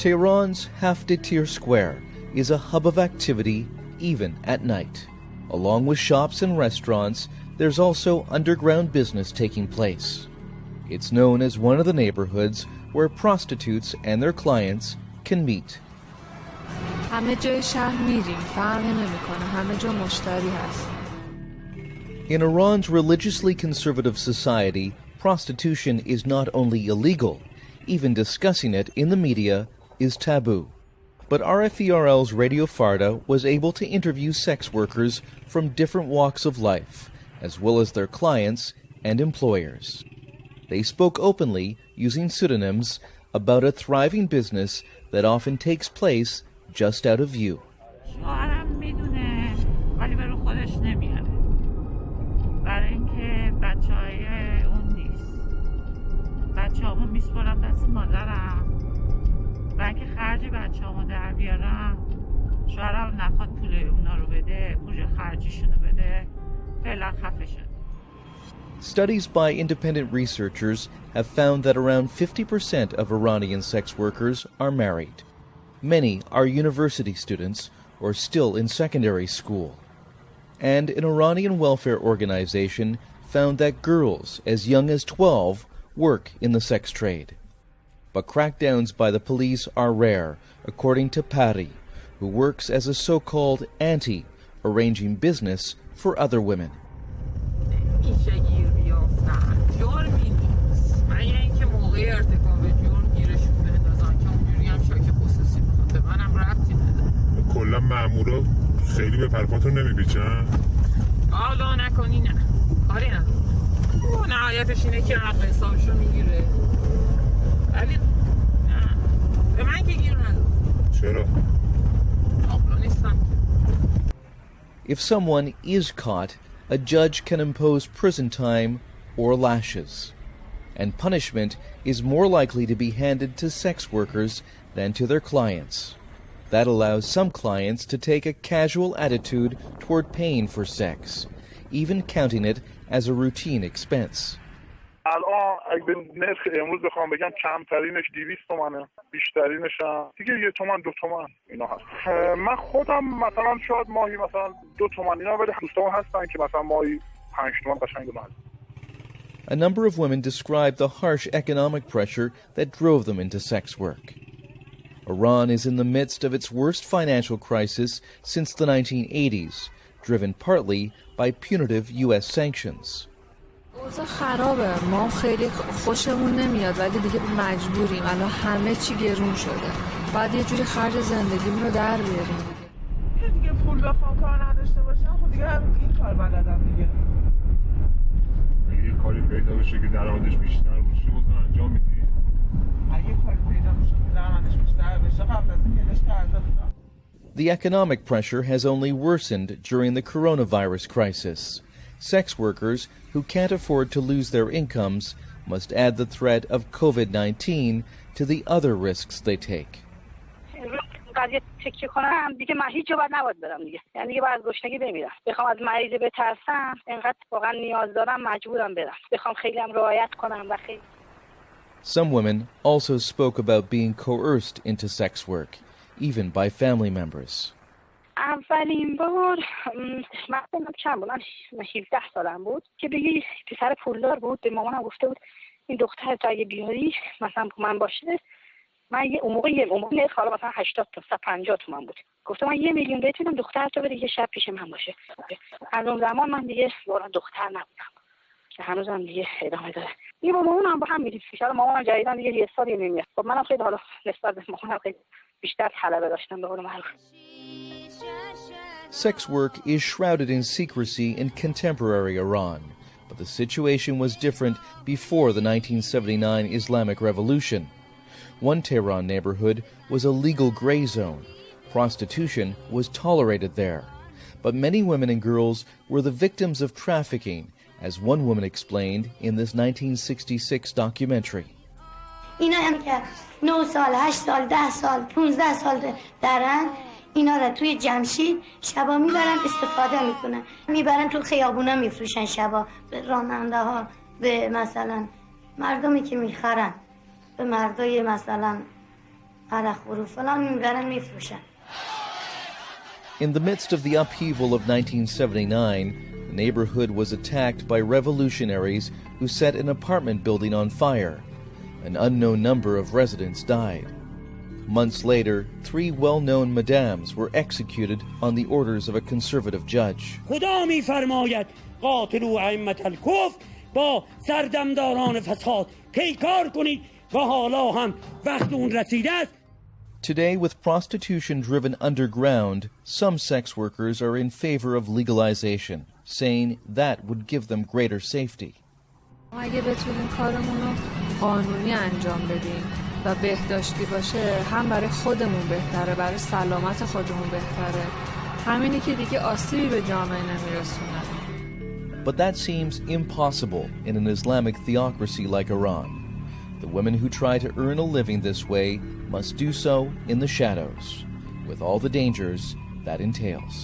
Tehran's Hafte Square is a hub of activity even at night. Along with shops and restaurants, there's also underground business taking place. It's known as one of the neighborhoods where prostitutes and their clients can meet. In Iran's religiously conservative society, prostitution is not only illegal, even discussing it in the media is taboo. But RFERL's Radio Farda was able to interview sex workers from different walks of life, as well as their clients and employers. They spoke openly, using pseudonyms, about a thriving business that often takes place just out of view. Studies by independent researchers have found that around 50% of Iranian sex workers are married. Many are university students or still in secondary school. And an Iranian welfare organization found that girls as young as 12 work in the sex trade. But crackdowns by the police are rare, according to Pari, who works as a so-called auntie, arranging business for other women. کلا مامورا خیلی به پرپاتون نمیپیچن؟ حالا نکنی نه کاری نداره نهایتش اینه که حق حسابشو میگیره ولی نه به من که گیر نداره چرا؟ حالا نیستم. If someone is caught, a judge can impose prison time or lashes. And punishment is more likely to be handed to sex workers than to their clients. That allows some clients to take a casual attitude toward paying for sex, even counting it as a routine expense. الان اگه نرخ امروز بخوام بگم کمترینش 200 تومنه، بیشترینش دیگه 1 تومن 2 تومن اینا هست. من خودم مثلا شاید ماهی مثلا 2 تومن اینا، ولی دوستان هستن که مثلا ماهی 5 تومن قشنگ دارن. A number of women describe the harsh economic pressure that drove them into sex work. Iran is in the midst of its worst financial crisis since the 1980s, driven partly by punitive U.S. sanctions. اوضاع خرابه. ما خیلی خوشمون نمیاد ولی دیگه مجبوریم. الان همه چی گرون شده. بعد یه جوری خرج زندگیمون رو در بیاریم دیگه. دیگه پول بخوام کار نداشته باشم خب دیگه این کار بلدم دیگه. یه کاری پیدا بشه که درآمدش بیشتر باشه بازم انجام میدی؟ اگه کاری پیدا بشه که درآمدش بیشتر بشه قبل از این پیداش کرده بودم. The economic pressure has only worsened during the coronavirus crisis. Sex workers who can't afford to lose their incomes must add the threat of COVID-19 to the other risks they take. تکیه کنم دیگه من هیچ جا باید نباید برم دیگه، یعنی دیگه باید گشنگی بمیرم. بخوام از مریض بترسم انقدر واقعا نیاز دارم مجبورم برم. بخوام خیلی هم رعایت کنم و خیلی. Some women also spoke about being coerced into sex work, even by family members. اولین بار من چند بود، من 17 سالم بود که به یه پسر پولدار بود به مامانم گفته بود این دختر تو اگه بیاری مثلا من باشه من اون موقع حالا مثلا 80 تا 50 تومن بود، گفتم من 1 میلیون بهت میدم دختر تو بری یه شب پیش من باشه. از اون زمان من دیگه واقعا دختر نبودم که هنوزم دیگه ادامه داره. دیگه با مامانم با هم میریم پیش، مامانم جدیدن دیگه یه سالی نمیاد. خب منم خیلی حالا نسبت به مامانم خیلی بیشتر طلبه داشتم به قول معروف. Sex work is shrouded in secrecy in contemporary Iran, but the situation was different before the 1979 Islamic Revolution. One Tehran neighborhood was a legal gray zone. Prostitution was tolerated there. But many women and girls were the victims of trafficking, as one woman explained in this 1966 documentary. اینا هم که 9 سال، 8 سال، 10 سال، 15 سال درن، اینا را توی جمشید شبا میبرن استفاده میکنن. میبرن تو خیابونا میفروشن شبا به راننده ها، به مثلا مردمی که میخرن، به مردای مثلا عرق و فلان میبرن میفروشن. In the midst of the upheaval of 1979, the neighborhood was attacked by revolutionaries who set an apartment building on fire. An unknown number of residents died. Months later, 3 well-known madams were executed on the orders of a conservative judge. خدا می‌فرماید قاتلوا ائمة الکفر با سردمداران فساد پیکار کنید و حالا هم وقت اون رسیده است. Today, with prostitution driven underground, some sex workers are in favor of legalization, saying that would give them greater safety. اگه بتونیم کارمون رو قانونی انجام بدیم و بهداشتی باشه، هم برای خودمون بهتره، برای سلامت خودمون بهتره. همینی که دیگه آسیبی به جامعه نمیرسونه. But that seems impossible in an Islamic theocracy like Iran. The women who try to earn a living this way must do so in the shadows, with all the dangers that entails.